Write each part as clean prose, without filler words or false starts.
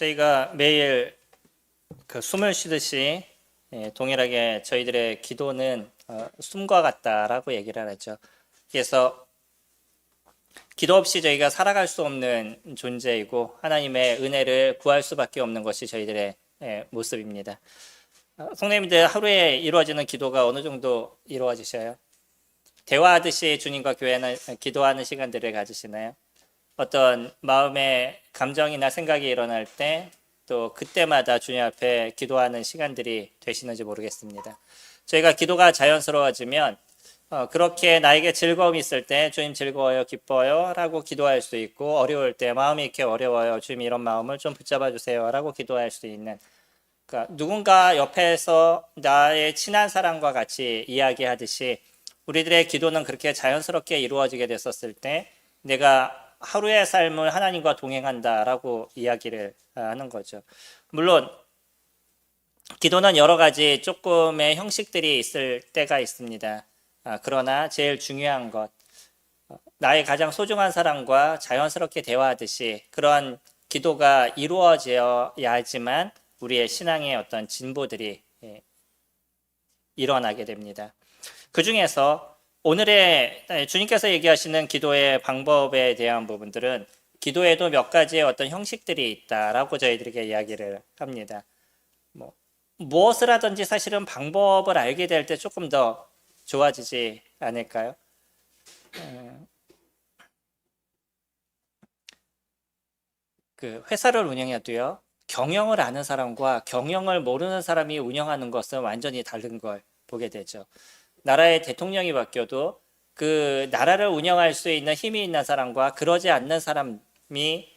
저희가 매일 숨을 쉬듯이 동일하게 저희들의 기도는 숨과 같다라고 얘기를 하죠. 그래서 기도 없이 저희가 살아갈 수 없는 존재이고 하나님의 은혜를 구할 수밖에 없는 것이 저희들의 모습입니다. 성도님들 하루에 이루어지는 기도가 어느 정도 이루어지셔요? 대화하듯이 주님과 교회는 기도하는 시간들을 가지시나요? 어떤 마음의 감정이나 생각이 일어날 때 또 그때마다 주님 앞에 기도하는 시간들이 되시는지 모르겠습니다. 저희가 기도가 자연스러워지면 그렇게 나에게 즐거움이 있을 때 주님 즐거워요, 기뻐요 라고 기도할 수 있고, 어려울 때 마음이 이렇게 어려워요, 주님 이런 마음을 좀 붙잡아 주세요 라고 기도할 수 있는, 그러니까 누군가 옆에서 나의 친한 사람과 같이 이야기하듯이 우리들의 기도는 그렇게 자연스럽게 이루어지게 됐었을 때 내가 하루의 삶을 하나님과 동행한다라고 이야기를 하는 거죠. 물론 기도는 여러 가지 조금의 형식들이 있을 때가 있습니다. 그러나 제일 중요한 것, 나의 가장 소중한 사람과 자연스럽게 대화하듯이 그런 기도가 이루어져야지만 우리의 신앙의 어떤 진보들이 일어나게 됩니다. 그 중에서 오늘의 주님께서 얘기하시는 기도의 방법에 대한 부분들은 기도에도 몇 가지의 어떤 형식들이 있다라고 저희들에게 이야기를 합니다. 무엇을 하든지 사실은 방법을 알게 될 때 조금 더 좋아지지 않을까요? 그 회사를 운영해도요, 경영을 아는 사람과 경영을 모르는 사람이 운영하는 것은 완전히 다른 걸 보게 되죠. 나라의 대통령이 바뀌어도 그 나라를 운영할 수 있는 힘이 있는 사람과 그러지 않는 사람이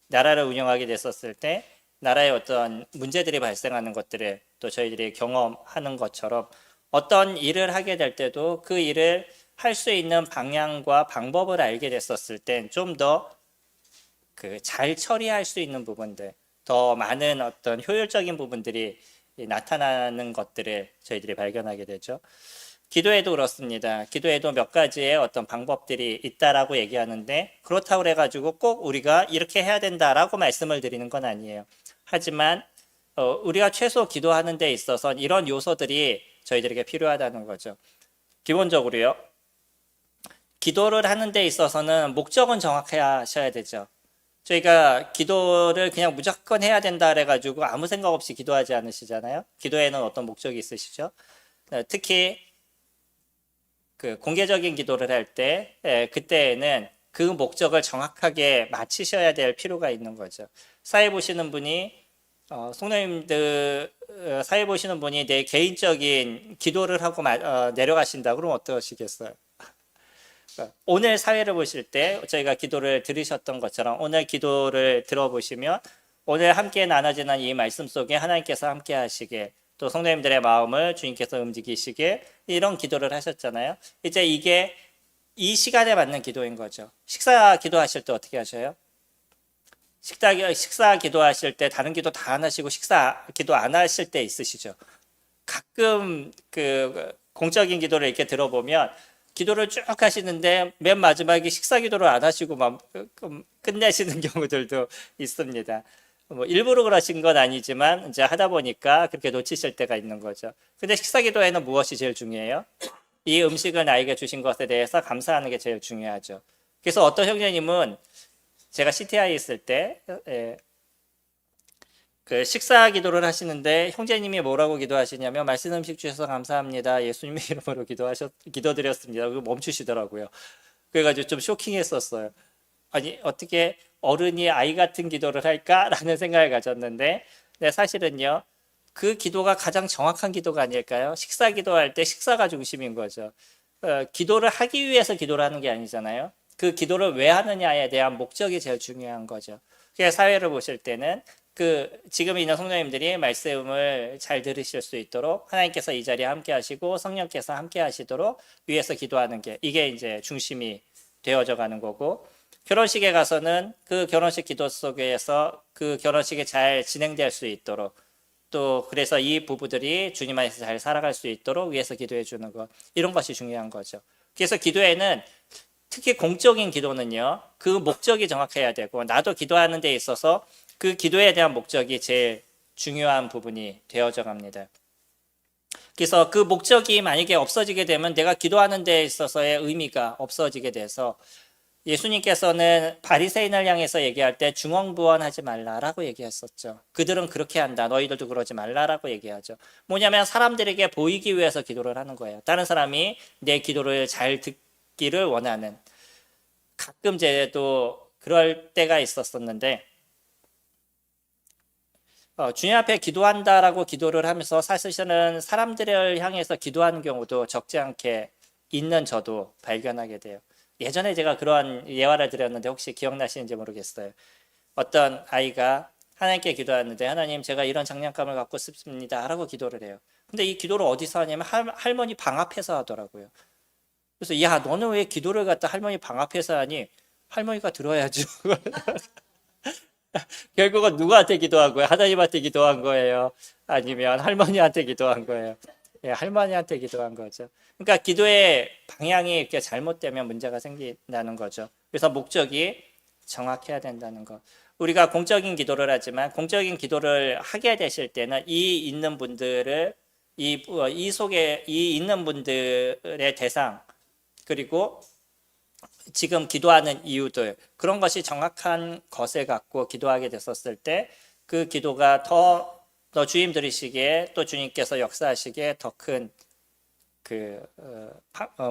나라를 운영하게 됐었을 때 나라의 어떤 문제들이 발생하는 것들을 또 저희들이 경험하는 것처럼 어떤 일을 하게 될 때도 그 일을 할 수 있는 방향과 방법을 알게 됐었을 땐 좀 더 잘 처리할 수 있는 부분들, 더 많은 어떤 효율적인 부분들이 나타나는 것들을 저희들이 발견하게 되죠. 기도에도 그렇습니다. 기도에도 몇 가지의 어떤 방법들이 있다라고 얘기하는데 그렇다고 해가지고 꼭 우리가 이렇게 해야 된다라고 말씀을 드리는 건 아니에요. 하지만 우리가 최소 기도하는 데 있어서 이런 요소들이 저희들에게 필요하다는 거죠. 기본적으로요, 기도를 하는 데 있어서는 목적은 정확하셔야 되죠. 저희가 기도를 그냥 무조건 해야 된다 그래가지고 아무 생각 없이 기도하지 않으시잖아요. 기도에는 어떤 목적이 있으시죠? 특히 그 공개적인 기도를 할 때 그때에는 그 목적을 정확하게 맞추셔야 될 필요가 있는 거죠. 사회 보시는 분이 성도님들 사회 보시는 분이 내 개인적인 기도를 하고 내려가신다 그러면 어떠시겠어요? 오늘 사회를 보실 때 저희가 기도를 들으셨던 것처럼 오늘 기도를 들어보시면 오늘 함께 나눠지는 이 말씀 속에 하나님께서 함께 하시게, 또 성도님들의 마음을 주님께서 움직이시게, 이런 기도를 하셨잖아요. 이제 이게 이 시간에 맞는 기도인 거죠. 식사 기도하실 때 어떻게 하셔요? 식사 기도하실 때 다른 기도 다 안 하시고 식사 기도 안 하실 때 있으시죠? 가끔 공적인 기도를 이렇게 들어보면 기도를 쭉 하시는데 맨 마지막에 식사 기도를 안 하시고 끝내시는 경우들도 있습니다. 일부러 그러신 건 아니지만 이제 하다 보니까 그렇게 놓치실 때가 있는 거죠. 근데 식사 기도에는 무엇이 제일 중요해요? 이 음식을 나에게 주신 것에 대해서 감사하는 게 제일 중요하죠. 그래서 어떤 형제님은 제가 CTI 있을 때 그 식사 기도를 하시는데 형제님이 뭐라고 기도하시냐면 맛있는 음식 주셔서 감사합니다, 예수님의 이름으로 기도드렸습니다. 그거 멈추시더라고요. 그래가지고 좀 쇼킹했었어요. 아니 어떻게 어른이 아이 같은 기도를 할까라는 생각을 가졌는데, 사실은요, 그 기도가 가장 정확한 기도가 아닐까요? 식사 기도할 때 식사가 중심인 거죠. 기도를 하기 위해서 기도를 하는 게 아니잖아요. 그 기도를 왜 하느냐에 대한 목적이 제일 중요한 거죠. 그래서 사회를 보실 때는 지금 있는 성도님들이 말씀을 잘 들으실 수 있도록 하나님께서 이 자리에 함께 하시고 성령께서 함께 하시도록 위해서 기도하는 게, 이게 이제 중심이 되어져 가는 거고, 결혼식에 가서는 그 결혼식 기도 속에서 그 결혼식이 잘 진행될 수 있도록, 또 그래서 이 부부들이 주님 안에서 잘 살아갈 수 있도록 위해서 기도해 주는 것, 이런 것이 중요한 거죠. 그래서 기도에는 특히 공적인 기도는요, 그 목적이 정확해야 되고, 나도 기도하는 데 있어서 그 기도에 대한 목적이 제일 중요한 부분이 되어져 갑니다. 그래서 그 목적이 만약에 없어지게 되면 내가 기도하는 데 있어서의 의미가 없어지게 돼서 예수님께서는 바리새인을 향해서 얘기할 때 중언부언하지 말라라고 얘기했었죠. 그들은 그렇게 한다. 너희들도 그러지 말라라고 얘기하죠. 뭐냐면 사람들에게 보이기 위해서 기도를 하는 거예요. 다른 사람이 내 기도를 잘 듣기를 원하는. 가끔 제도 그럴 때가 있었었는데 주님 앞에 기도한다라고 기도를 하면서 사실은 사람들을 향해서 기도하는 경우도 적지 않게 있는 저도 발견하게 돼요. 예전에 제가 그러한 예화를 드렸는데 혹시 기억나시는지 모르겠어요. 어떤 아이가 하나님께 기도하는데 하나님 제가 이런 장난감을 갖고 싶습니다 라고 기도를 해요. 근데 이 기도를 어디서 하냐면 할머니 방 앞에서 하더라고요. 그래서 야 너는 왜 기도를 갖다 할머니 방 앞에서 하니? 할머니가 들어야죠. 결국은 누구한테 기도한 거예요? 하나님한테 기도한 거예요? 아니면 할머니한테 기도한 거예요? 예, 할머니한테 기도한 거죠. 그러니까 기도의 방향이 이렇게 잘못되면 문제가 생긴다는 거죠. 그래서 목적이 정확해야 된다는 것. 우리가 공적인 기도를 하지만 공적인 기도를 하게 되실 때는 이 있는 분들을 이 속에 이 있는 분들의 대상 그리고 지금 기도하는 이유들 그런 것이 정확한 것을 갖고 기도하게 됐었을 때 그 기도가 더 주님 들으시기에 또 주님께서 역사하시기에 더 큰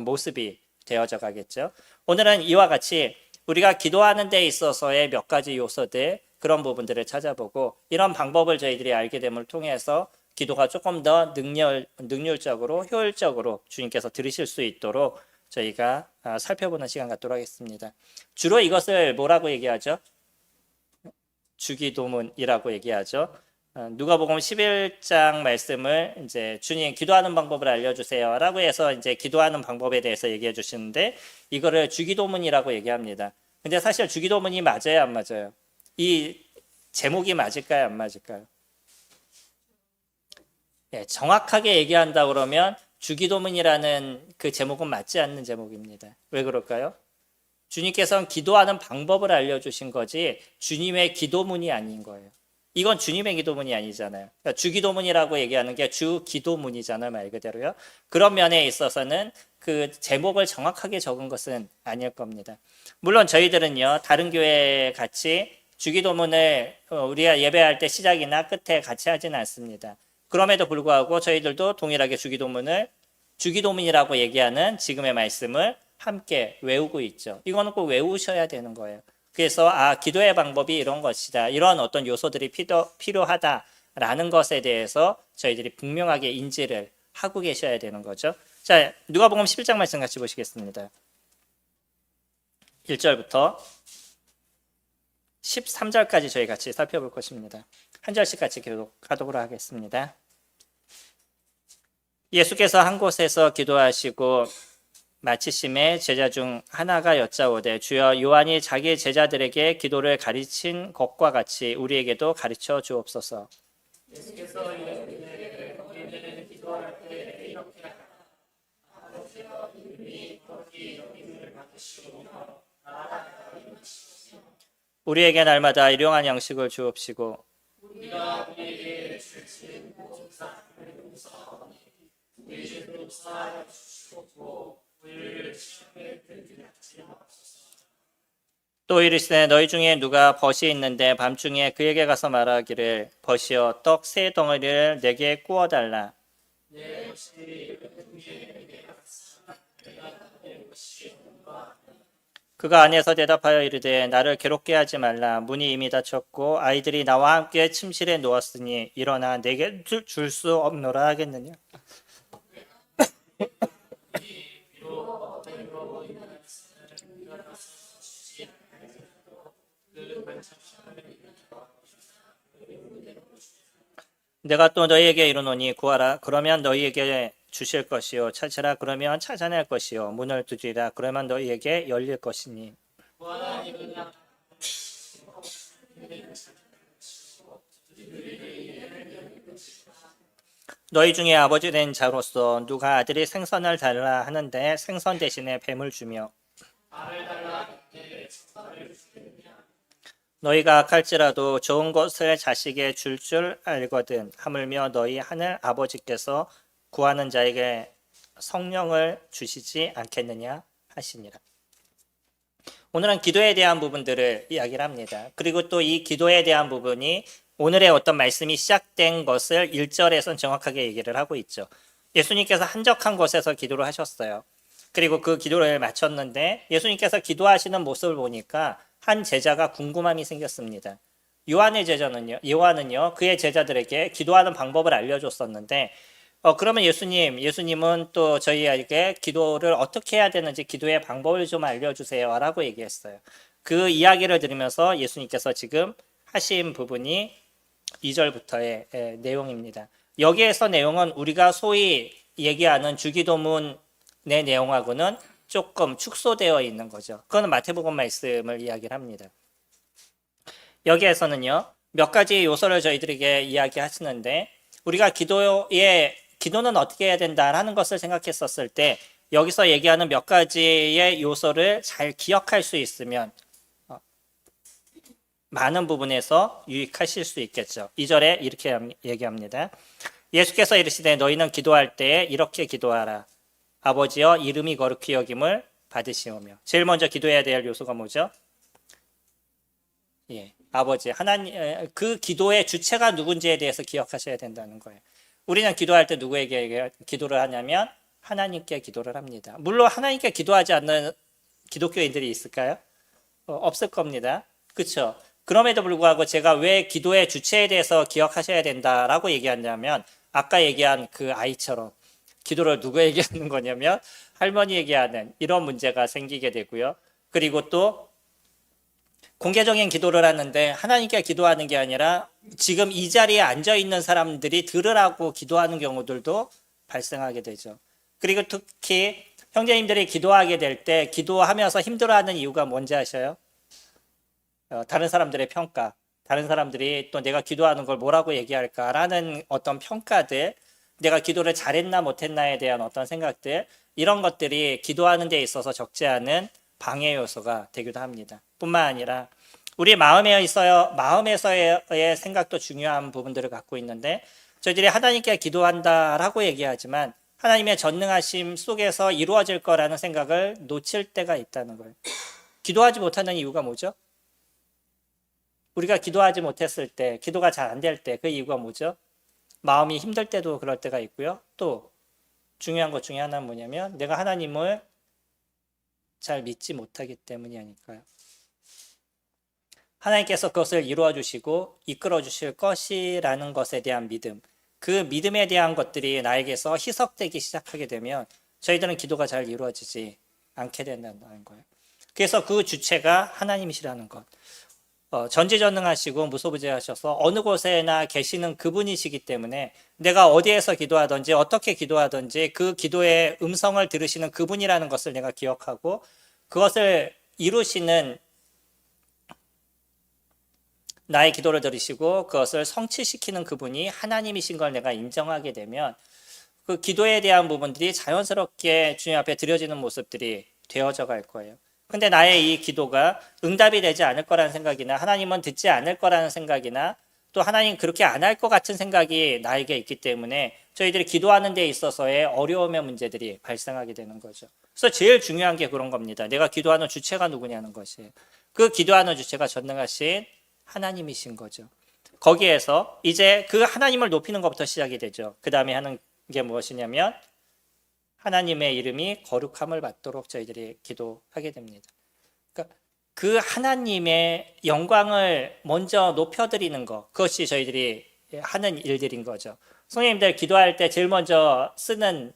모습이 되어져 가겠죠. 오늘은 이와 같이 우리가 기도하는 데 있어서의 몇 가지 요소들 그런 부분들을 찾아보고 이런 방법을 저희들이 알게 됨을 통해서 기도가 조금 더 능률적으로 효율적으로 주님께서 들으실 수 있도록 저희가 살펴보는 시간 갖도록 하겠습니다. 주로 이것을 뭐라고 얘기하죠? 주기도문이라고 얘기하죠. 누가복음 11장 말씀을 이제 주님 기도하는 방법을 알려주세요라고 해서 이제 기도하는 방법에 대해서 얘기해 주시는데 이거를 주기도문이라고 얘기합니다. 근데 사실 주기도문이 맞아요, 안 맞아요? 이 제목이 맞을까요, 안 맞을까요? 네, 정확하게 얘기한다 그러면 주기도문이라는 그 제목은 맞지 않는 제목입니다. 왜 그럴까요? 주님께서는 기도하는 방법을 알려주신 거지 주님의 기도문이 아닌 거예요. 이건 주님의 기도문이 아니잖아요. 그러니까 주기도문이라고 얘기하는 게 주기도문이잖아요, 말 그대로요. 그런 면에 있어서는 그 제목을 정확하게 적은 것은 아닐 겁니다. 물론 저희들은요, 다른 교회 같이 주기도문을 우리가 예배할 때 시작이나 끝에 같이 하지는 않습니다. 그럼에도 불구하고 저희들도 동일하게 주기도문이라고 얘기하는 지금의 말씀을 함께 외우고 있죠. 이거는 꼭 외우셔야 되는 거예요. 그래서 기도의 방법이 이런 것이다. 이런 어떤 요소들이 필요하다라는 것에 대해서 저희들이 분명하게 인지를 하고 계셔야 되는 거죠. 자, 누가복음 11장 말씀 같이 보시겠습니다. 1절부터 13절까지 저희 같이 살펴볼 것입니다. 한 절씩 같이 교독하도록 하겠습니다. 예수께서 한 곳에서 기도하시고 마치심에 제자 중 하나가 여짜오되 주여 요한이 자기 제자들에게 기도를 가르친 것과 같이 우리에게도 가르쳐 주옵소서. 예수께서 우리는 기도할 때 이렇게 아버지여 이름이 거기 여김을 받으시오며 우리에게 날마다 일용할 양식을 주옵시고 우리가 우리에게 주신 모든 사람을 용서하오니 우리 죄도 사하여 주시옵고 또 이르시되 너희 중에 누가 벗이 있는데 밤중에 그에게 가서 말하기를 벗이여 떡 세 덩어리를 내게 구워 달라. 그가 안에서 대답하여 이르되 나를 괴롭게 하지 말라. 문이 이미 닫혔고 아이들이 나와 함께 침실에 누웠으니 일어나 내게 줄 수 없노라 하겠느냐. 내가 또 너희에게 이르노니 구하라 그러면 너희에게 주실 것이요 찾으라 그러면 찾아낼 것이요 문을 두드리라 그러면 너희에게 열릴 것이니 너희 중에 아버지 된 자로서 누가 아들이 생선을 달라 하는데 생선 대신에 뱀을 주며 너희가 악할지라도 좋은 것을 자식에게 줄 알거든 하물며 너희 하늘 아버지께서 구하는 자에게 성령을 주시지 않겠느냐 하시니라. 오늘은 기도에 대한 부분들을 이야기를 합니다. 그리고 또 이 기도에 대한 부분이 오늘의 어떤 말씀이 시작된 것을 1절에선 정확하게 얘기를 하고 있죠. 예수님께서 한적한 곳에서 기도를 하셨어요. 그리고 그 기도를 마쳤는데 예수님께서 기도하시는 모습을 보니까 한 제자가 궁금함이 생겼습니다. 요한은요, 그의 제자들에게 기도하는 방법을 알려줬었는데, 그러면 예수님은 또 저희에게 기도를 어떻게 해야 되는지 기도의 방법을 좀 알려주세요 라고 얘기했어요. 그 이야기를 들으면서 예수님께서 지금 하신 부분이 2절부터의 내용입니다. 여기에서 내용은 우리가 소위 얘기하는 주기도문의 내용하고는 조금 축소되어 있는 거죠. 그건 마태복음 말씀을 이야기를 합니다. 여기에서는요, 몇 가지 요소를 저희들에게 이야기하시는데, 우리가 기도는 어떻게 해야 된다라는 것을 생각했었을 때, 여기서 얘기하는 몇 가지의 요소를 잘 기억할 수 있으면, 많은 부분에서 유익하실 수 있겠죠. 2절에 이렇게 얘기합니다. 예수께서 이르시되 너희는 기도할 때에 이렇게 기도하라. 아버지여 이름이 거룩히 여김을 받으시오며. 제일 먼저 기도해야 될 요소가 뭐죠? 아버지, 하나님, 그 기도의 주체가 누군지에 대해서 기억하셔야 된다는 거예요. 우리는 기도할 때 누구에게 기도를 하냐면 하나님께 기도를 합니다. 물론 하나님께 기도하지 않는 기독교인들이 있을까요? 없을 겁니다. 그렇죠? 그럼에도 불구하고 제가 왜 기도의 주체에 대해서 기억하셔야 된다라고 얘기하냐면 아까 얘기한 그 아이처럼 기도를 누구에게 하는 거냐면 할머니에게 하는 이런 문제가 생기게 되고요. 그리고 또 공개적인 기도를 하는데 하나님께 기도하는 게 아니라 지금 이 자리에 앉아 있는 사람들이 들으라고 기도하는 경우들도 발생하게 되죠. 그리고 특히 형제님들이 기도하게 될 때 기도하면서 힘들어하는 이유가 뭔지 아셔요? 다른 사람들의 평가, 다른 사람들이 또 내가 기도하는 걸 뭐라고 얘기할까라는 어떤 평가들, 내가 기도를 잘했나 못했나에 대한 어떤 생각들, 이런 것들이 기도하는 데 있어서 적지 않은 방해 요소가 되기도 합니다. 뿐만 아니라 우리 마음에서의 생각도 중요한 부분들을 갖고 있는데, 저희들이 하나님께 기도한다라고 얘기하지만 하나님의 전능하심 속에서 이루어질 거라는 생각을 놓칠 때가 있다는 거예요. 기도하지 못하는 이유가 뭐죠? 우리가 기도하지 못했을 때, 기도가 잘 안 될 때 그 이유가 뭐죠? 마음이 힘들 때도 그럴 때가 있고요. 또 중요한 것 중에 하나는 뭐냐면 내가 하나님을 잘 믿지 못하기 때문이 아닐까요? 하나님께서 그것을 이루어 주시고 이끌어 주실 것이라는 것에 대한 믿음, 그 믿음에 대한 것들이 나에게서 희석되기 시작하게 되면 저희들은 기도가 잘 이루어지지 않게 된다는 거예요. 그래서 그 주체가 하나님이시라는 것. 전지전능하시고 무소부재하셔서 어느 곳에나 계시는 그분이시기 때문에 내가 어디에서 기도하든지 어떻게 기도하든지 그 기도의 음성을 들으시는 그분이라는 것을 내가 기억하고 그것을 이루시는 나의 기도를 들으시고 그것을 성취시키는 그분이 하나님이신 걸 내가 인정하게 되면 그 기도에 대한 부분들이 자연스럽게 주님 앞에 드려지는 모습들이 되어져 갈 거예요. 근데 나의 이 기도가 응답이 되지 않을 거라는 생각이나 하나님은 듣지 않을 거라는 생각이나 또 하나님 그렇게 안 할 것 같은 생각이 나에게 있기 때문에 저희들이 기도하는 데 있어서의 어려움의 문제들이 발생하게 되는 거죠. 그래서 제일 중요한 게 그런 겁니다. 내가 기도하는 주체가 누구냐는 것이에요. 그 기도하는 주체가 전능하신 하나님이신 거죠. 거기에서 이제 그 하나님을 높이는 것부터 시작이 되죠. 그 다음에 하는 게 무엇이냐면 하나님의 이름이 거룩함을 받도록 저희들이 기도하게 됩니다. 그러니까 그 하나님의 영광을 먼저 높여드리는 것, 그것이 저희들이 하는 일들인 거죠. 성령님들 기도할 때 제일 먼저 쓰는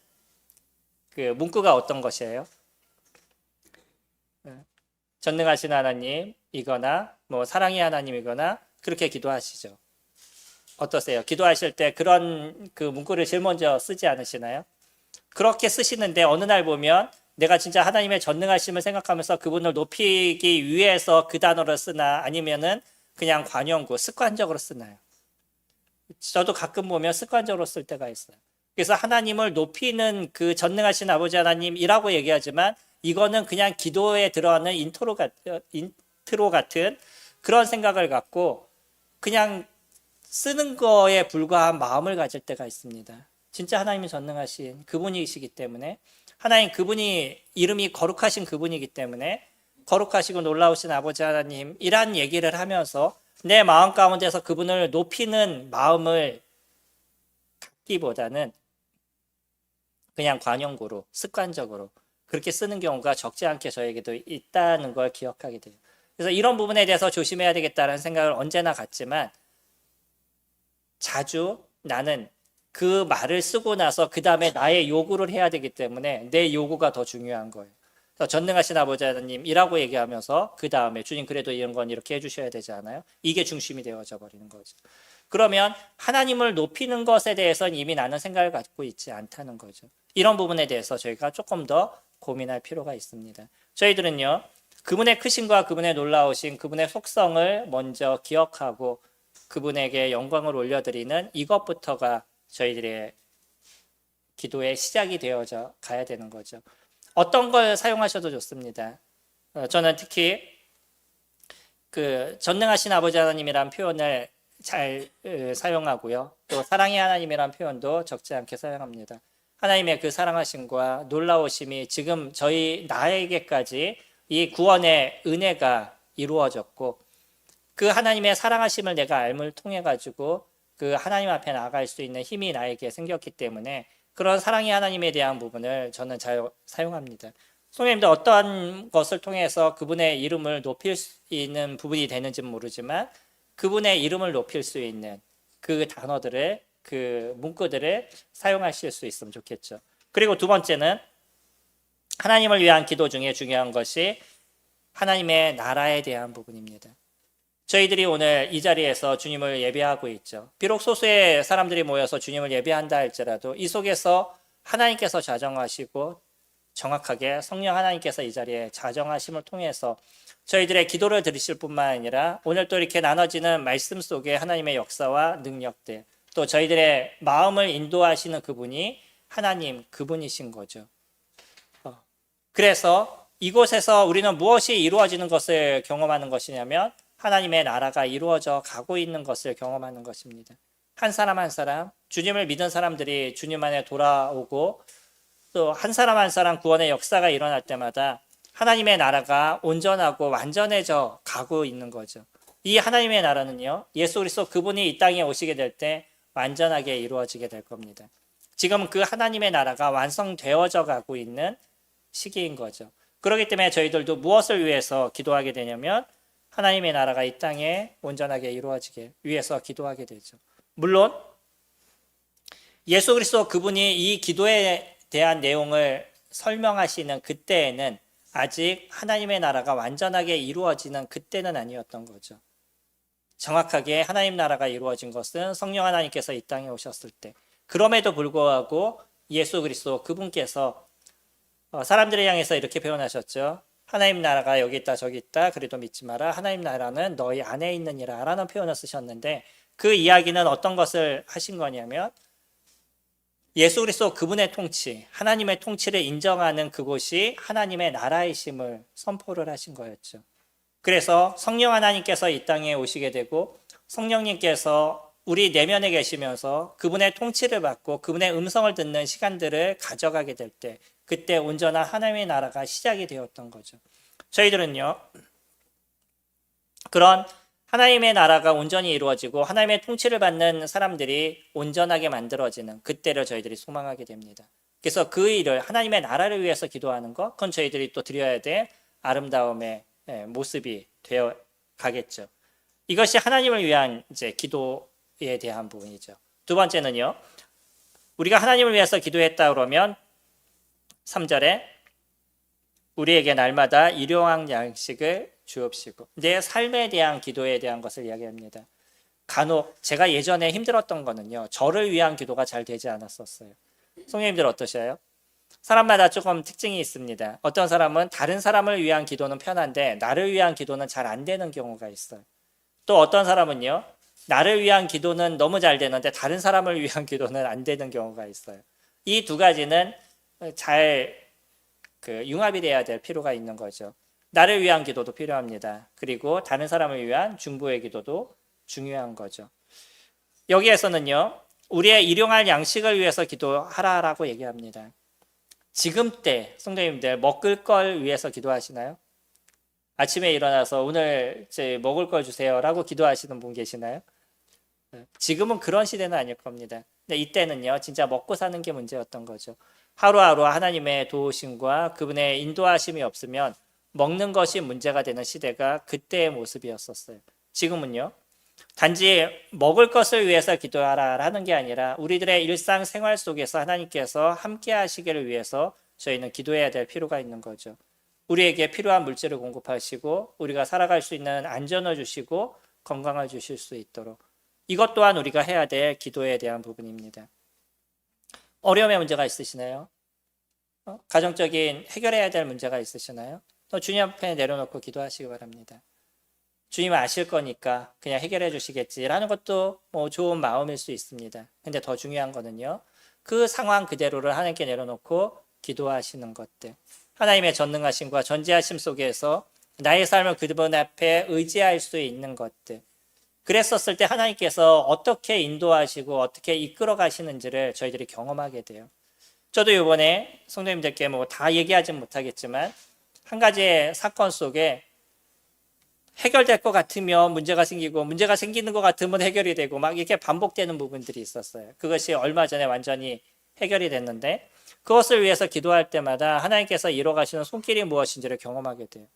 그 문구가 어떤 것이에요? 전능하신 하나님이거나 뭐 사랑의 하나님이거나 그렇게 기도하시죠. 어떠세요? 기도하실 때 그런 그 문구를 제일 먼저 쓰지 않으시나요? 그렇게 쓰시는데 어느 날 보면 내가 진짜 하나님의 전능하심을 생각하면서 그분을 높이기 위해서 그 단어를 쓰나 아니면은 그냥 관용구, 습관적으로 쓰나요? 저도 가끔 보면 습관적으로 쓸 때가 있어요. 그래서 하나님을 높이는 그 전능하신 아버지 하나님이라고 얘기하지만 이거는 그냥 기도에 들어가는 인트로 같은 그런 생각을 갖고 그냥 쓰는 거에 불과한 마음을 가질 때가 있습니다. 진짜 하나님이 전능하신 그분이시기 때문에, 하나님 그분이 이름이 거룩하신 그분이기 때문에 거룩하시고 놀라우신 아버지 하나님이란 얘기를 하면서 내 마음 가운데서 그분을 높이는 마음을 갖기보다는 그냥 관용구로 습관적으로 그렇게 쓰는 경우가 적지 않게 저에게도 있다는 걸 기억하게 돼요. 그래서 이런 부분에 대해서 조심해야 되겠다는 생각을 언제나 갖지만, 자주 나는 그 말을 쓰고 나서 그 다음에 나의 요구를 해야 되기 때문에 내 요구가 더 중요한 거예요. 그래서 전능하신 아버지 하나님이라고 얘기하면서 그 다음에 주님 그래도 이런 건 이렇게 해주셔야 되지 않아요? 이게 중심이 되어져 버리는 거죠. 그러면 하나님을 높이는 것에 대해서는 이미 나는 생각을 갖고 있지 않다는 거죠. 이런 부분에 대해서 저희가 조금 더 고민할 필요가 있습니다. 저희들은요, 그분의 크심과 그분의 놀라우신 그분의 속성을 먼저 기억하고 그분에게 영광을 올려드리는 이것부터가 저희들의 기도의 시작이 되어져 가야 되는 거죠. 어떤 걸 사용하셔도 좋습니다. 저는 특히 그 전능하신 아버지 하나님이란 표현을 잘 사용하고요. 또 사랑의 하나님이란 표현도 적지 않게 사용합니다. 하나님의 그 사랑하심과 놀라우심이 지금 나에게까지 이 구원의 은혜가 이루어졌고, 그 하나님의 사랑하심을 내가 알물 통해 가지고 그 하나님 앞에 나아갈 수 있는 힘이 나에게 생겼기 때문에 그런 사랑의 하나님에 대한 부분을 저는 잘 사용합니다. 성령님도 어떠한 것을 통해서 그분의 이름을 높일 수 있는 부분이 되는지는 모르지만 그분의 이름을 높일 수 있는 그 단어들을, 그 문구들을 사용하실 수 있으면 좋겠죠. 그리고 두 번째는 하나님을 위한 기도 중에 중요한 것이 하나님의 나라에 대한 부분입니다. 저희들이 오늘 이 자리에서 주님을 예배하고 있죠. 비록 소수의 사람들이 모여서 주님을 예배한다 할지라도 이 속에서 하나님께서 자정하시고 정확하게 성령 하나님께서 이 자리에 자정하심을 통해서 저희들의 기도를 들으실 뿐만 아니라 오늘 또 이렇게 나눠지는 말씀 속에 하나님의 역사와 능력들, 또 저희들의 마음을 인도하시는 그분이 하나님 그분이신 거죠. 그래서 이곳에서 우리는 무엇이 이루어지는 것을 경험하는 것이냐면 하나님의 나라가 이루어져 가고 있는 것을 경험하는 것입니다. 한 사람 한 사람, 주님을 믿은 사람들이 주님 안에 돌아오고 또 한 사람 한 사람 구원의 역사가 일어날 때마다 하나님의 나라가 온전하고 완전해져 가고 있는 거죠. 이 하나님의 나라는요, 예수 그리스도 그분이 이 땅에 오시게 될 때 완전하게 이루어지게 될 겁니다. 지금 그 하나님의 나라가 완성되어져 가고 있는 시기인 거죠. 그렇기 때문에 저희들도 무엇을 위해서 기도하게 되냐면 하나님의 나라가 이 땅에 온전하게 이루어지게 위해서 기도하게 되죠. 물론 예수 그리스도 그분이 이 기도에 대한 내용을 설명하시는 그때에는 아직 하나님의 나라가 완전하게 이루어지는 그때는 아니었던 거죠. 정확하게 하나님 나라가 이루어진 것은 성령 하나님께서 이 땅에 오셨을 때, 그럼에도 불구하고 예수 그리스도 그분께서 사람들을 향해서 이렇게 표현하셨죠. 하나님 나라가 여기 있다 저기 있다 그래도 믿지 마라. 하나님 나라는 너희 안에 있느니라 라는 표현을 쓰셨는데, 그 이야기는 어떤 것을 하신 거냐면 예수 그리스도 그분의 통치, 하나님의 통치를 인정하는 그곳이 하나님의 나라이심을 선포를 하신 거였죠. 그래서 성령 하나님께서 이 땅에 오시게 되고 성령님께서 우리 내면에 계시면서 그분의 통치를 받고 그분의 음성을 듣는 시간들을 가져가게 될 때, 그때 온전한 하나님의 나라가 시작이 되었던 거죠. 저희들은요, 그런 하나님의 나라가 온전히 이루어지고 하나님의 통치를 받는 사람들이 온전하게 만들어지는 그때를 저희들이 소망하게 됩니다. 그래서 그 일을, 하나님의 나라를 위해서 기도하는 것, 그건 저희들이 또 드려야 될 아름다움의 모습이 되어 가겠죠. 이것이 하나님을 위한 이제 기도에 대한 부분이죠. 두 번째는요, 우리가 하나님을 위해서 기도했다 그러면 3절에 우리에게 날마다 일용할 양식을 주옵시고, 내 삶에 대한 기도에 대한 것을 이야기합니다. 간혹 제가 예전에 힘들었던 거는요, 저를 위한 기도가 잘 되지 않았었어요. 성령님들 어떠셔요? 사람마다 조금 특징이 있습니다. 어떤 사람은 다른 사람을 위한 기도는 편한데 나를 위한 기도는 잘 안 되는 경우가 있어요. 또 어떤 사람은요, 나를 위한 기도는 너무 잘 되는데 다른 사람을 위한 기도는 안 되는 경우가 있어요. 이 두 가지는 잘 융합이 돼야 될 필요가 있는 거죠. 나를 위한 기도도 필요합니다. 그리고 다른 사람을 위한 중보의 기도도 중요한 거죠. 여기에서는요, 우리의 일용할 양식을 위해서 기도하라라고 얘기합니다. 지금 때 성도님들 먹을 걸 위해서 기도하시나요? 아침에 일어나서 오늘 제 먹을 걸 주세요라고 기도하시는 분 계시나요? 지금은 그런 시대는 아닐 겁니다. 근데 이때는요, 진짜 먹고 사는 게 문제였던 거죠. 하루하루 하나님의 도우심과 그분의 인도하심이 없으면 먹는 것이 문제가 되는 시대가 그때의 모습이었었어요. 지금은요, 단지 먹을 것을 위해서 기도하라라는 게 아니라 우리들의 일상생활 속에서 하나님께서 함께 하시기를 위해서 저희는 기도해야 될 필요가 있는 거죠. 우리에게 필요한 물질을 공급하시고 우리가 살아갈 수 있는 안전을 주시고 건강을 주실 수 있도록, 이것 또한 우리가 해야 될 기도에 대한 부분입니다. 어려움의 문제가 있으시나요? 가정적인 해결해야 될 문제가 있으시나요? 주님 앞에 내려놓고 기도하시기 바랍니다. 주님은 아실 거니까 그냥 해결해 주시겠지라는 것도 뭐 좋은 마음일 수 있습니다. 근데 더 중요한 거는요, 그 상황 그대로를 하나님께 내려놓고 기도하시는 것들, 하나님의 전능하심과 전지하심 속에서 나의 삶을 그분 앞에 의지할 수 있는 것들, 그랬었을 때 하나님께서 어떻게 인도하시고 어떻게 이끌어 가시는지를 저희들이 경험하게 돼요. 저도 이번에 성도님들께 뭐 다 얘기하진 못하겠지만 한 가지의 사건 속에 해결될 것 같으면 문제가 생기고 문제가 생기는 것 같으면 해결이 되고 막 이렇게 반복되는 부분들이 있었어요. 그것이 얼마 전에 완전히 해결이 됐는데, 그것을 위해서 기도할 때마다 하나님께서 이뤄 가시는 손길이 무엇인지를 경험하게 돼요.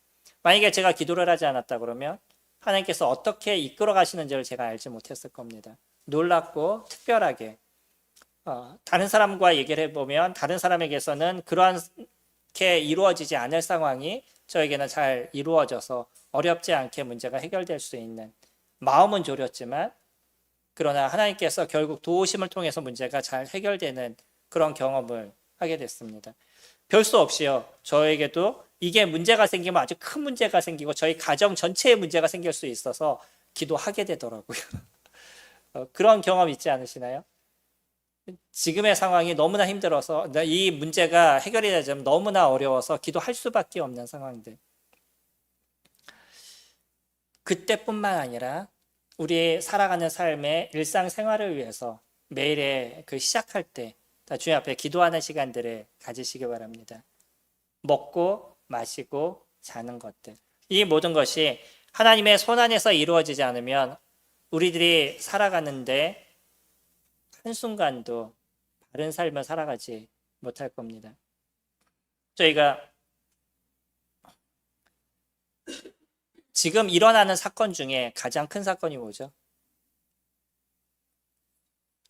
만약에 제가 기도를 하지 않았다 그러면 하나님께서 어떻게 이끌어 가시는지를 제가 알지 못했을 겁니다. 놀랍고 특별하게 다른 사람과 얘기를 해보면 다른 사람에게서는 그렇게 이루어지지 않을 상황이 저에게는 잘 이루어져서 어렵지 않게 문제가 해결될 수 있는, 마음은 졸였지만 그러나 하나님께서 결국 도우심을 통해서 문제가 잘 해결되는 그런 경험을 하게 됐습니다. 별 수 없이요, 저에게도 이게 문제가 생기면 아주 큰 문제가 생기고 저희 가정 전체에 문제가 생길 수 있어서 기도하게 되더라고요. 그런 경험 있지 않으시나요? 지금의 상황이 너무나 힘들어서, 이 문제가 해결이 되자면 너무나 어려워서 기도할 수밖에 없는 상황들, 그때뿐만 아니라 우리 살아가는 삶의 일상생활을 위해서 매일의 그 시작할 때 주님 앞에 기도하는 시간들을 가지시기 바랍니다. 먹고 마시고 자는 것들, 이 모든 것이 하나님의 손 안에서 이루어지지 않으면 우리들이 살아가는데 한순간도 바른 삶을 살아가지 못할 겁니다. 저희가 지금 일어나는 사건 중에 가장 큰 사건이 뭐죠?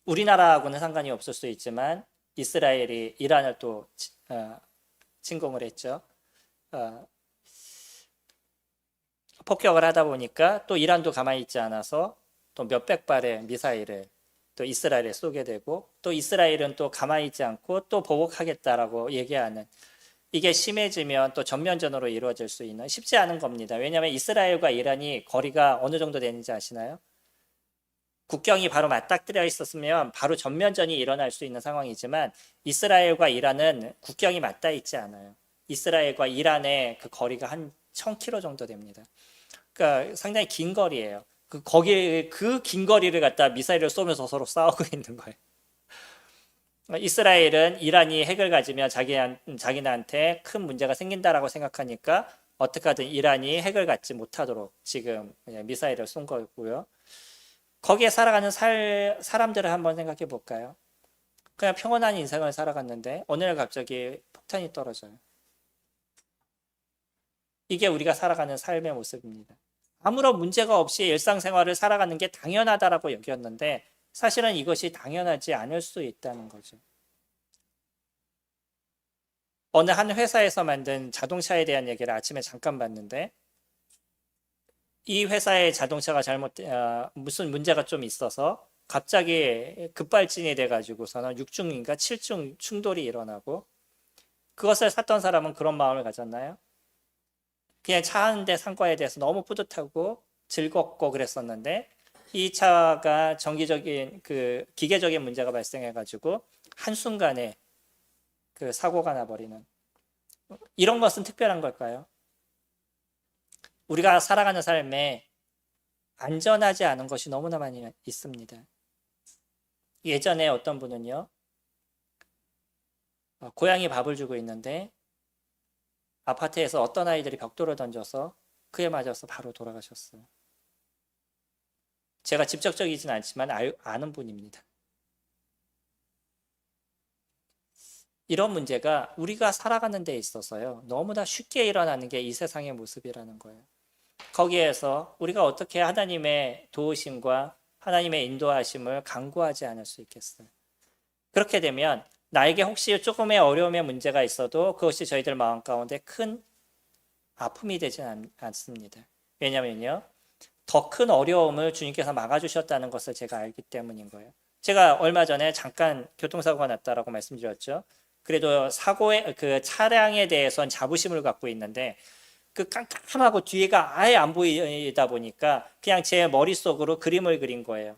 우리나라하고는 상관이 없을 수 있지만 이스라엘이 이란을 또 침공을 했죠. 폭격을 하다 보니까 또 이란도 가만히 있지 않아서 또 몇백 발의 미사일을 또 이스라엘에 쏘게 되고, 또 이스라엘은 또 가만히 있지 않고 또 보복하겠다라고 얘기하는, 이게 심해지면 또 전면전으로 이루어질 수 있는, 쉽지 않은 겁니다. 왜냐하면 이스라엘과 이란이 거리가 어느 정도 되는지 아시나요? 국경이 바로 맞닥뜨려 있었으면 바로 전면전이 일어날 수 있는 상황이지만 이스라엘과 이란은 국경이 맞닿아 있지 않아요. 이스라엘과 이란의 그 거리가 한 1000km 정도 됩니다. 그러니까 상당히 긴 거리예요. 그 긴 거리를 갖다 미사일을 쏘면서 서로 싸우고 있는 거예요. 이스라엘은 이란이 핵을 가지면 자기네한테 큰 문제가 생긴다라고 생각하니까 어떻게 하든 이란이 핵을 갖지 못하도록 지금 미사일을 쏜 거고요. 거기에 살아가는 사람들을 한번 생각해 볼까요? 그냥 평온한 인생을 살아갔는데 어느 날 갑자기 폭탄이 떨어져요. 이게 우리가 살아가는 삶의 모습입니다. 아무런 문제가 없이 일상생활을 살아가는 게 당연하다라고 여겼는데 사실은 이것이 당연하지 않을 수 있다는 거죠. 어느 한 회사에서 만든 자동차에 대한 얘기를 아침에 잠깐 봤는데, 이 회사의 자동차가 무슨 문제가 좀 있어서 갑자기 급발진이 돼가지고서는 6중인가 7중 충돌이 일어나고, 그것을 샀던 사람은 그런 마음을 가졌나요? 그냥 차 한 대 산 거에 대해서 너무 뿌듯하고 즐겁고 그랬었는데, 이 차가 기계적인 문제가 발생해가지고 한순간에 그 사고가 나버리는, 이런 것은 특별한 걸까요? 우리가 살아가는 삶에 안전하지 않은 것이 너무나 많이 있습니다. 예전에 어떤 분은요, 고양이 밥을 주고 있는데 아파트에서 어떤 아이들이 벽돌을 던져서 그에 맞아서 바로 돌아가셨어요. 제가 직접적이진 않지만 아는 분입니다. 이런 문제가 우리가 살아가는 데 있어서요, 너무나 쉽게 일어나는 게 이 세상의 모습이라는 거예요. 거기에서 우리가 어떻게 하나님의 도우심과 하나님의 인도하심을 간구하지 않을 수 있겠어요. 그렇게 되면 나에게 혹시 조금의 어려움의 문제가 있어도 그것이 저희들 마음 가운데 큰 아픔이 되지 않습니다. 왜냐면요, 더 큰 어려움을 주님께서 막아주셨다는 것을 제가 알기 때문인 거예요. 제가 얼마 전에 잠깐 교통사고가 났다라고 말씀드렸죠. 그래도 사고의 그 차량에 대해서는 자부심을 갖고 있는데 그 깜깜하고 뒤에가 아예 안 보이다 보니까 그냥 제 머릿속으로 그림을 그린 거예요.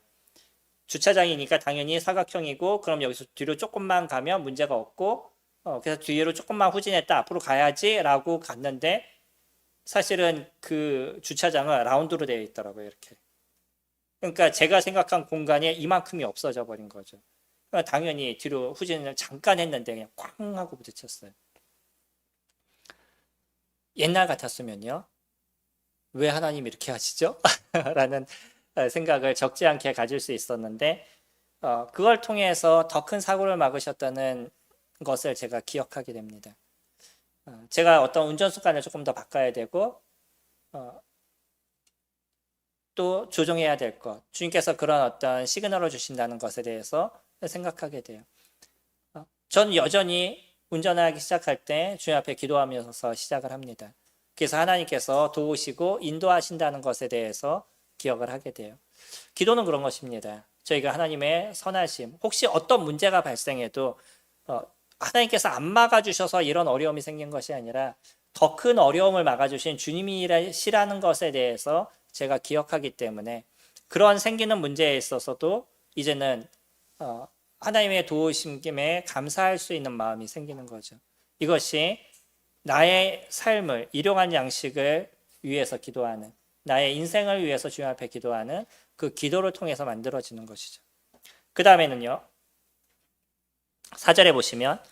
주차장이니까 당연히 사각형이고 그럼 여기서 뒤로 조금만 가면 문제가 없고 그래서 뒤로 조금만 후진했다 앞으로 가야지 라고 갔는데 사실은 그 주차장은 라운드로 되어 있더라고요. 이렇게. 그러니까 제가 생각한 공간이 이만큼이 없어져 버린 거죠. 그러니까 당연히 뒤로 후진을 잠깐 했는데 그냥 쾅 하고 부딪혔어요. 옛날 같았으면요, 왜 하나님 이렇게 하시죠? 라는 생각을 적지 않게 가질 수 있었는데 그걸 통해서 더 큰 사고를 막으셨다는 것을 제가 기억하게 됩니다. 제가 어떤 운전 습관을 조금 더 바꿔야 되고 또 조정해야 될 것, 주님께서 그런 어떤 시그널을 주신다는 것에 대해서 생각하게 돼요. 전 여전히 운전하기 시작할 때 주님 앞에 기도하면서 시작을 합니다. 그래서 하나님께서 도우시고 인도하신다는 것에 대해서 기억을 하게 돼요. 기도는 그런 것입니다. 저희가 하나님의 선하심, 혹시 어떤 문제가 발생해도 하나님께서 안 막아주셔서 이런 어려움이 생긴 것이 아니라 더 큰 어려움을 막아주신 주님이시라는 것에 대해서 제가 기억하기 때문에 그런 생기는 문제에 있어서도 이제는 하나님의 도우심에 감사할 수 있는 마음이 생기는 거죠. 이것이 나의 삶을 일용할 양식을 위해서 기도하는, 나의 인생을 위해서 주님 앞에 기도하는 그 기도를 통해서 만들어지는 것이죠. 그 다음에는요, 4절에 보시면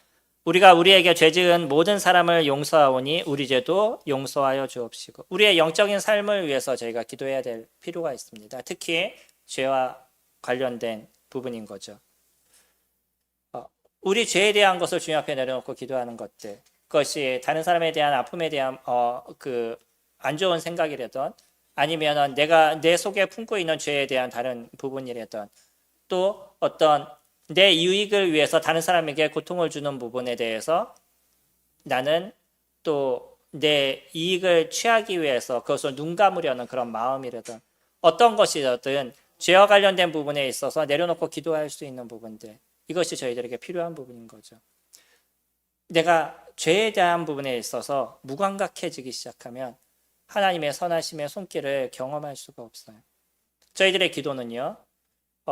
우리가 우리에게 죄 지은 모든 사람을 용서하오니 우리 죄도 용서하여 주옵시고, 우리의 영적인 삶을 위해서 저희가 기도해야 될 필요가 있습니다. 특히 죄와 관련된 부분인 거죠. 우리 죄에 대한 것을 주님 앞에 내려놓고 기도하는 것들, 그것이 다른 사람에 대한 아픔에 대한 그 안 좋은 생각이라던 아니면 내가 내 속에 품고 있는 죄에 대한 다른 부분이라던 또 어떤 내 유익을 위해서 다른 사람에게 고통을 주는 부분에 대해서 나는 또 내 이익을 취하기 위해서 그것을 눈 감으려는 그런 마음이라든 어떤 것이든 죄와 관련된 부분에 있어서 내려놓고 기도할 수 있는 부분들, 이것이 저희들에게 필요한 부분인 거죠. 내가 죄에 대한 부분에 있어서 무감각해지기 시작하면 하나님의 선하심의 손길을 경험할 수가 없어요. 저희들의 기도는요,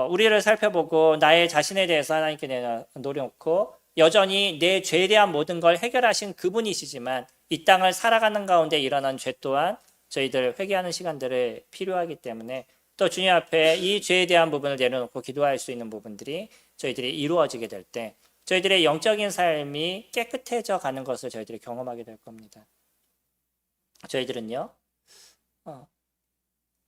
우리를 살펴보고 나의 자신에 대해서 하나님께 내려놓고 여전히 내 죄에 대한 모든 걸 해결하신 그분이시지만 이 땅을 살아가는 가운데 일어난 죄 또한 저희들 회개하는 시간들이 필요하기 때문에 또 주님 앞에 이 죄에 대한 부분을 내려놓고 기도할 수 있는 부분들이 저희들이 이루어지게 될 때 저희들의 영적인 삶이 깨끗해져 가는 것을 저희들이 경험하게 될 겁니다. 저희들은요,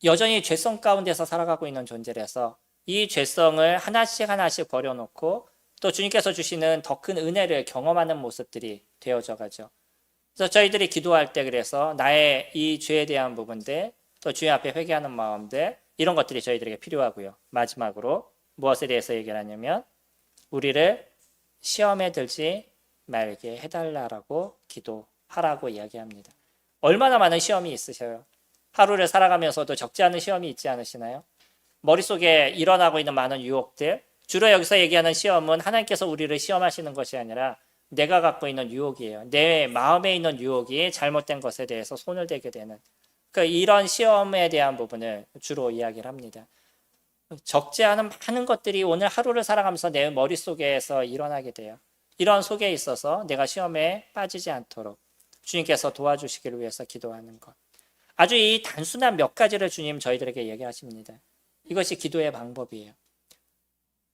여전히 죄성 가운데서 살아가고 있는 존재라서 이 죄성을 하나씩 하나씩 버려놓고 또 주님께서 주시는 더 큰 은혜를 경험하는 모습들이 되어져 가죠. 그래서 저희들이 기도할 때 그래서 나의 이 죄에 대한 부분들, 또 주님 앞에 회개하는 마음들, 이런 것들이 저희들에게 필요하고요. 마지막으로 무엇에 대해서 얘기를 하냐면 우리를 시험에 들지 말게 해달라고 기도하라고 이야기합니다. 얼마나 많은 시험이 있으셔요? 하루를 살아가면서도 적지 않은 시험이 있지 않으시나요? 머릿속에 일어나고 있는 많은 유혹들, 주로 여기서 얘기하는 시험은 하나님께서 우리를 시험하시는 것이 아니라 내가 갖고 있는 유혹이에요. 내 마음에 있는 유혹이 잘못된 것에 대해서 손을 대게 되는 이런 시험에 대한 부분을 주로 이야기를 합니다. 적지 않은 많은 것들이 오늘 하루를 살아가면서 내 머릿속에서 일어나게 돼요. 이런 속에 있어서 내가 시험에 빠지지 않도록 주님께서 도와주시기를 위해서 기도하는 것. 아주 이 단순한 몇 가지를 주님 저희들에게 얘기하십니다. 이것이 기도의 방법이에요.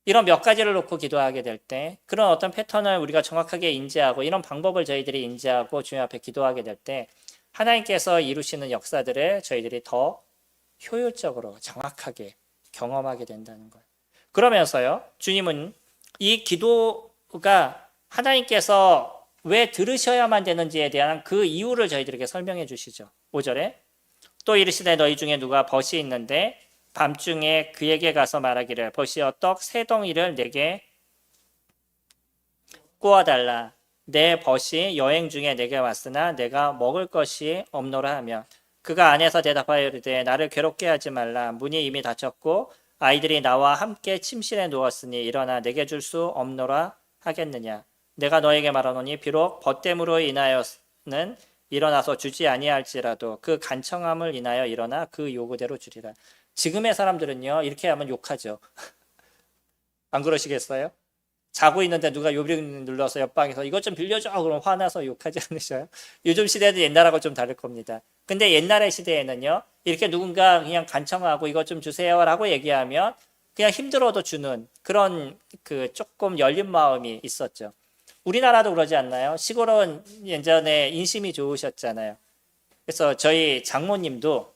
이런 몇 가지를 놓고 기도하게 될 때 그런 어떤 패턴을 우리가 정확하게 인지하고 이런 방법을 저희들이 인지하고 주님 앞에 기도하게 될 때 하나님께서 이루시는 역사들을 저희들이 더 효율적으로 정확하게 경험하게 된다는 거예요. 그러면서요, 주님은 이 기도가 하나님께서 왜 들으셔야만 되는지에 대한 그 이유를 저희들에게 설명해 주시죠. 5절에 또 이르시되 너희 중에 누가 벗이 있는데 밤중에 그에게 가서 말하기를 벗이여 떡 세 덩이를 내게 구워달라. 내 벗이 여행 중에 내게 왔으나 내가 먹을 것이 없노라 하며 그가 안에서 대답하여 이르되 나를 괴롭게 하지 말라. 문이 이미 닫혔고 아이들이 나와 함께 침실에 누웠으니 일어나 내게 줄 수 없노라 하겠느냐. 내가 너에게 말하노니 비록 벗됨으로 인하여는 일어나서 주지 아니할지라도 그 간청함을 인하여 일어나 그 요구대로 주리라. 지금의 사람들은요 이렇게 하면 욕하죠. 안 그러시겠어요? 자고 있는데 누가 요령 눌러서 옆방에서 이것 좀 빌려줘 그럼 화나서 욕하지 않으셔요? 요즘 시대도 옛날하고 좀 다를 겁니다. 근데 옛날의 시대에는요 이렇게 누군가 그냥 간청하고 이것 좀 주세요라고 얘기하면 그냥 힘들어도 주는 그런 그 조금 열린 마음이 있었죠. 우리나라도 그러지 않나요? 시골은 예전에 인심이 좋으셨잖아요. 그래서 저희 장모님도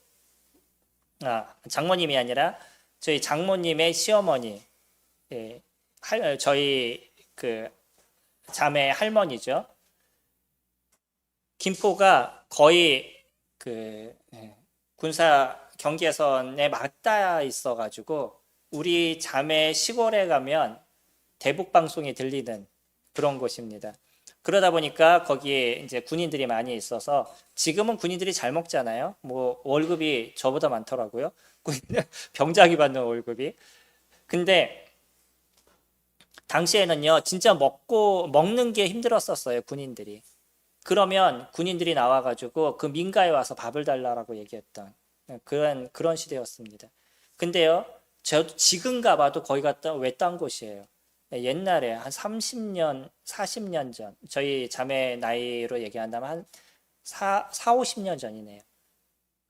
장모님이 아니라 저희 장모님의 시어머니, 예, 저희 그 자매 할머니죠. 김포가 거의 그 군사 경계선에 맞닿아 있어가지고 우리 자매 시골에 가면 대북 방송이 들리는 그런 곳입니다. 그러다 보니까 거기에 이제 군인들이 많이 있어서 지금은 군인들이 잘 먹잖아요. 뭐 월급이 저보다 많더라고요. 병장이 받는 월급이. 근데 당시에는요, 진짜 먹는 게 힘들었었어요, 군인들이. 그러면 군인들이 나와가지고 그 민가에 와서 밥을 달라고 얘기했던 그런 시대였습니다. 근데요, 저 지금 가봐도 거기 갔다 외딴 곳이에요. 옛날에 한 30년, 40년 전, 저희 자매 나이로 얘기한다면 한 50년 전이네요.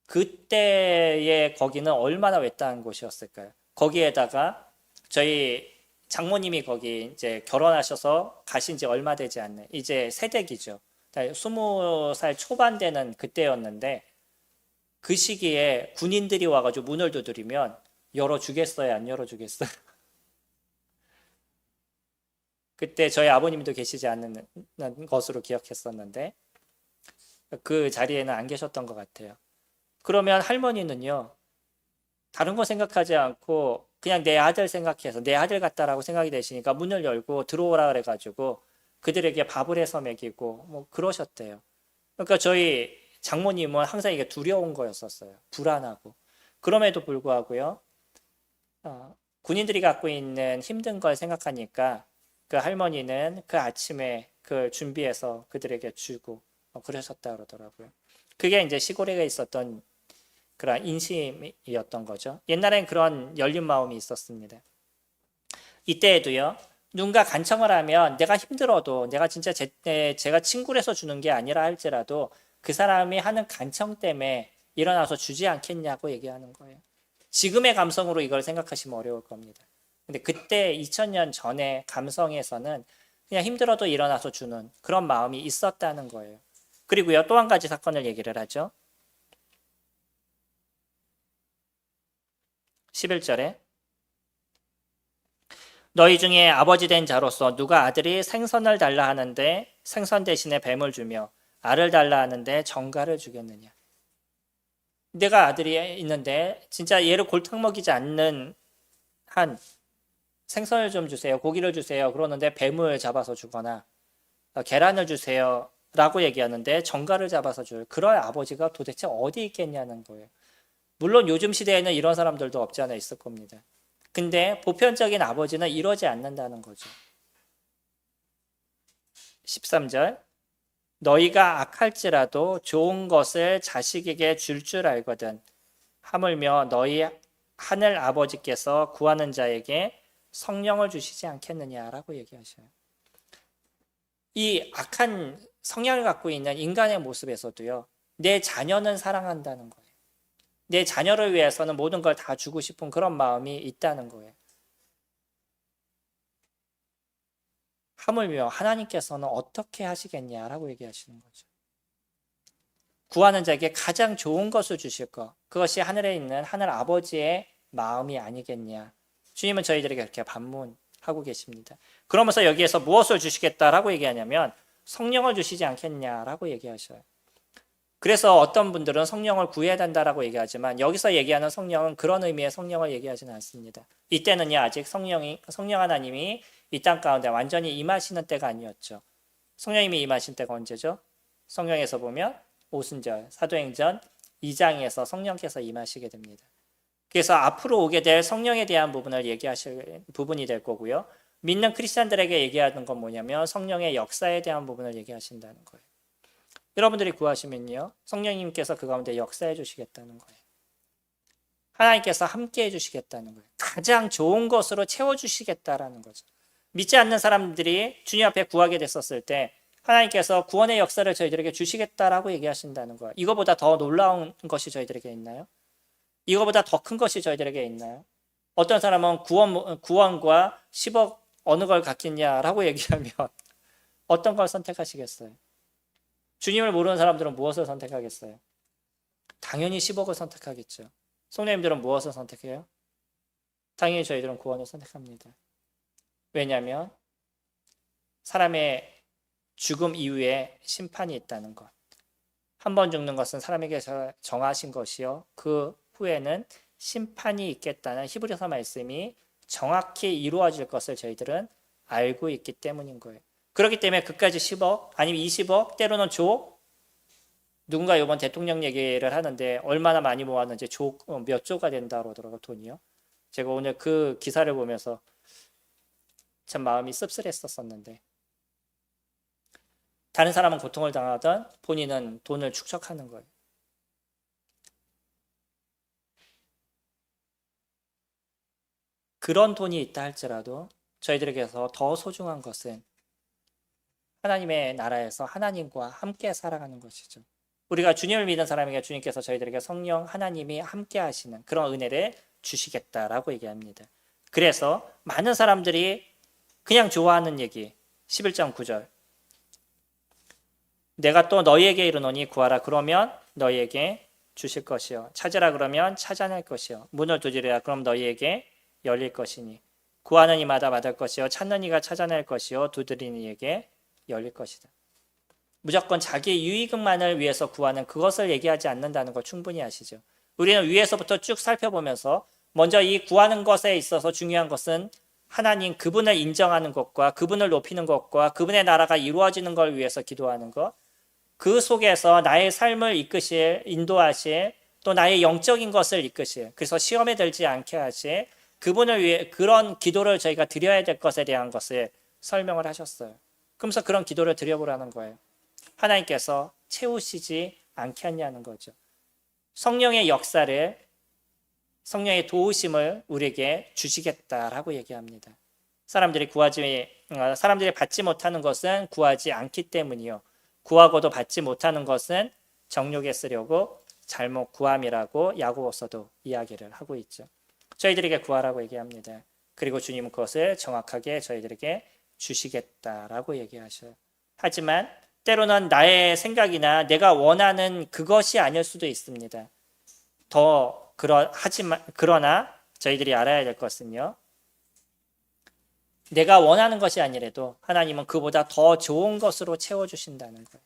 그때의 거기는 얼마나 외딴 곳이었을까요? 거기에다가 저희 장모님이 거기 이제 결혼하셔서 가신 지 얼마 되지 않는 이제 새댁이죠. 20살 초반 되는 그때였는데 그 시기에 군인들이 와가지고 문을 두드리면 열어주겠어요? 안 열어주겠어요? 그때 저희 아버님도 계시지 않는 것으로 기억했었는데 그 자리에는 안 계셨던 것 같아요. 그러면 할머니는요, 다른 거 생각하지 않고 그냥 내 아들 생각해서 내 아들 같다라고 생각이 되시니까 문을 열고 들어오라 그래가지고 그들에게 밥을 해서 먹이고 뭐 그러셨대요. 그러니까 저희 장모님은 항상 이게 두려운 거였었어요. 불안하고. 그럼에도 불구하고요, 군인들이 갖고 있는 힘든 걸 생각하니까 그 할머니는 그 아침에 그 준비해서 그들에게 주고 그러셨다 그러더라고요. 그게 이제 시골에 있었던 그런 인심이었던 거죠. 옛날엔 그런 열린 마음이 있었습니다. 이때에도요, 누군가 간청을 하면 내가 힘들어도 내가 진짜 제가 친구라서 주는 게 아니라 할지라도 그 사람이 하는 간청 때문에 일어나서 주지 않겠냐고 얘기하는 거예요. 지금의 감성으로 이걸 생각하시면 어려울 겁니다. 근데 그때 2000년 전의 감성에서는 그냥 힘들어도 일어나서 주는 그런 마음이 있었다는 거예요. 그리고요, 또 한 가지 사건을 얘기를 하죠. 11절에 너희 중에 아버지 된 자로서 누가 아들이 생선을 달라 하는데 생선 대신에 뱀을 주며 알을 달라 하는데 정갈을 주겠느냐. 내가 아들이 있는데 진짜 얘를 골탕 먹이지 않는 한 생선을 좀 주세요, 고기를 주세요 그러는데 뱀을 잡아서 주거나 계란을 주세요 라고 얘기하는데 정갈을 잡아서 줄 그럴 아버지가 도대체 어디 있겠냐는 거예요. 물론 요즘 시대에는 이런 사람들도 없지 않아 있을 겁니다. 근데 보편적인 아버지는 이러지 않는다는 거죠. 13절 너희가 악할지라도 좋은 것을 자식에게 줄 알거든 하물며 너희 하늘 아버지께서 구하는 자에게 성령을 주시지 않겠느냐라고 얘기하셔요. 이 악한 성향을 갖고 있는 인간의 모습에서도요, 내 자녀는 사랑한다는 거예요. 내 자녀를 위해서는 모든 걸 다 주고 싶은 그런 마음이 있다는 거예요. 하물며 하나님께서는 어떻게 하시겠냐라고 얘기하시는 거죠. 구하는 자에게 가장 좋은 것을 주실 것, 그것이 하늘에 있는 하늘 아버지의 마음이 아니겠냐. 주님은 저희들에게 그렇게 반문하고 계십니다. 그러면서 여기에서 무엇을 주시겠다라고 얘기하냐면 성령을 주시지 않겠냐라고 얘기하셔요. 그래서 어떤 분들은 성령을 구해야 된다라고 얘기하지만 여기서 얘기하는 성령은 그런 의미의 성령을 얘기하지는 않습니다. 이때는요, 아직 성령 하나님이 이 땅 가운데 완전히 임하시는 때가 아니었죠. 성령님이 임하신 때가 언제죠? 성경에서 보면 오순절 사도행전 2장에서 성령께서 임하시게 됩니다. 그래서 앞으로 오게 될 성령에 대한 부분을 얘기하실 부분이 될 거고요. 믿는 크리스찬들에게 얘기하는 건 뭐냐면 성령의 역사에 대한 부분을 얘기하신다는 거예요. 여러분들이 구하시면요, 성령님께서 그 가운데 역사해 주시겠다는 거예요. 하나님께서 함께 해주시겠다는 거예요. 가장 좋은 것으로 채워주시겠다라는 거죠. 믿지 않는 사람들이 주님 앞에 구하게 됐었을 때 하나님께서 구원의 역사를 저희들에게 주시겠다라고 얘기하신다는 거예요. 이거보다 더 놀라운 것이 저희들에게 있나요? 이거보다 더 큰 것이 저희들에게 있나요? 어떤 사람은 구원과 10억 어느 걸 갖겠냐라고 얘기하면 어떤 걸 선택하시겠어요? 주님을 모르는 사람들은 무엇을 선택하겠어요? 당연히 10억을 선택하겠죠. 성령님들은 무엇을 선택해요? 당연히 저희들은 구원을 선택합니다. 왜냐하면 사람의 죽음 이후에 심판이 있다는 것. 한 번 죽는 것은 사람에게 정하신 것이요, 그 후에는 심판이 있겠다는 히브리서 말씀이 정확히 이루어질 것을 저희들은 알고 있기 때문인 거예요. 그렇기 때문에 그까지 10억 아니면 20억 때로는 조, 누군가 이번 대통령 얘기를 하는데 얼마나 많이 모았는지 몇 조가 된다 그러더라고요. 돈이요. 제가 오늘 그 기사를 보면서 참 마음이 씁쓸했었는데, 다른 사람은 고통을 당하던 본인은 돈을 축적하는 거예요. 그런 돈이 있다 할지라도 저희들에게서 더 소중한 것은 하나님의 나라에서 하나님과 함께 살아가는 것이죠. 우리가 주님을 믿는 사람에게 주님께서 저희들에게 성령 하나님이 함께 하시는 그런 은혜를 주시겠다라고 얘기합니다. 그래서 많은 사람들이 그냥 좋아하는 얘기, 11장 9절. 내가 또 너희에게 이르노니 구하라 그러면 너희에게 주실 것이요, 찾으라 그러면 찾아낼 것이요, 문을 두드리라 그럼 너희에게 열릴 것이니 구하는 이마다 받을 것이요 찾는 이가 찾아낼 것이요 두드리는 이에게 열릴 것이다. 무조건 자기 유익만을 위해서 구하는 그것을 얘기하지 않는다는 걸 충분히 아시죠? 우리는 위에서부터 쭉 살펴보면서 먼저 이 구하는 것에 있어서 중요한 것은 하나님 그분을 인정하는 것과 그분을 높이는 것과 그분의 나라가 이루어지는 걸 위해서 기도하는 것, 그 속에서 나의 삶을 이끄실, 인도하실, 또 나의 영적인 것을 이끄실, 그래서 시험에 들지 않게 하실 그분을 위해 그런 기도를 저희가 드려야 될 것에 대한 것을 설명을 하셨어요. 그러면서 그런 기도를 드려보라는 거예요. 하나님께서 채우시지 않겠냐는 거죠. 성령의 역사를, 성령의 도우심을 우리에게 주시겠다라고 얘기합니다. 사람들이 받지 못하는 것은 구하지 않기 때문이요, 구하고도 받지 못하는 것은 정욕에 쓰려고 잘못 구함이라고 야고보서도 이야기를 하고 있죠. 저희들에게 구하라고 얘기합니다. 그리고 주님은 그것을 정확하게 저희들에게 주시겠다라고 얘기하셔요. 하지만 때로는 나의 생각이나 내가 원하는 그것이 아닐 수도 있습니다. 그러나 저희들이 알아야 될 것은요, 내가 원하는 것이 아니라도 하나님은 그보다 더 좋은 것으로 채워주신다는 거예요.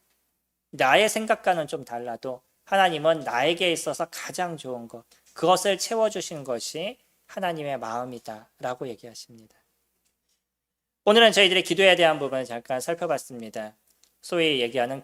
나의 생각과는 좀 달라도 하나님은 나에게 있어서 가장 좋은 것, 그것을 채워주신 것이 하나님의 마음이다라고 얘기하십니다. 오늘은 저희들이 기도에 대한 부분을 잠깐 살펴봤습니다. 소위 얘기하는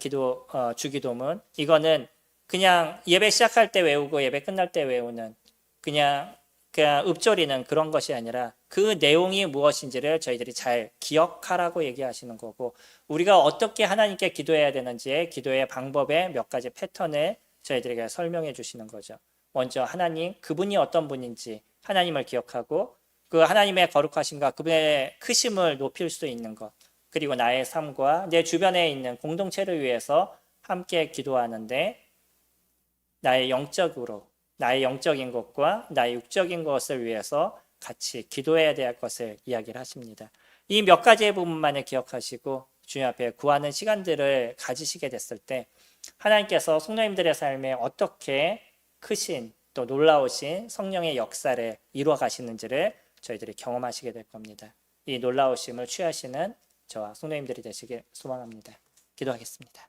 주기도문, 이거는 그냥 예배 시작할 때 외우고 예배 끝날 때 외우는 그냥 읊조리는 그런 것이 아니라 그 내용이 무엇인지를 저희들이 잘 기억하라고 얘기하시는 거고, 우리가 어떻게 하나님께 기도해야 되는지의 기도의 방법의 몇 가지 패턴을 저희들에게 설명해 주시는 거죠. 먼저 하나님, 그분이 어떤 분인지 하나님을 기억하고 그 하나님의 거룩하심과 그분의 크심을 높일 수 있는 것, 그리고 나의 삶과 내 주변에 있는 공동체를 위해서 함께 기도하는데 나의 영적으로 나의 영적인 것과 나의 육적인 것을 위해서 같이 기도해야 될 것을 이야기를 하십니다. 이 몇 가지의 부분만을 기억하시고 주님 앞에 구하는 시간들을 가지시게 됐을 때 하나님께서 성도님들의 삶에 어떻게 크신 또 놀라우신 성령의 역사를 이루어 가시는지를 저희들이 경험하시게 될 겁니다. 이 놀라우심을 취하시는 저와 성도님들이 되시길 소망합니다. 기도하겠습니다.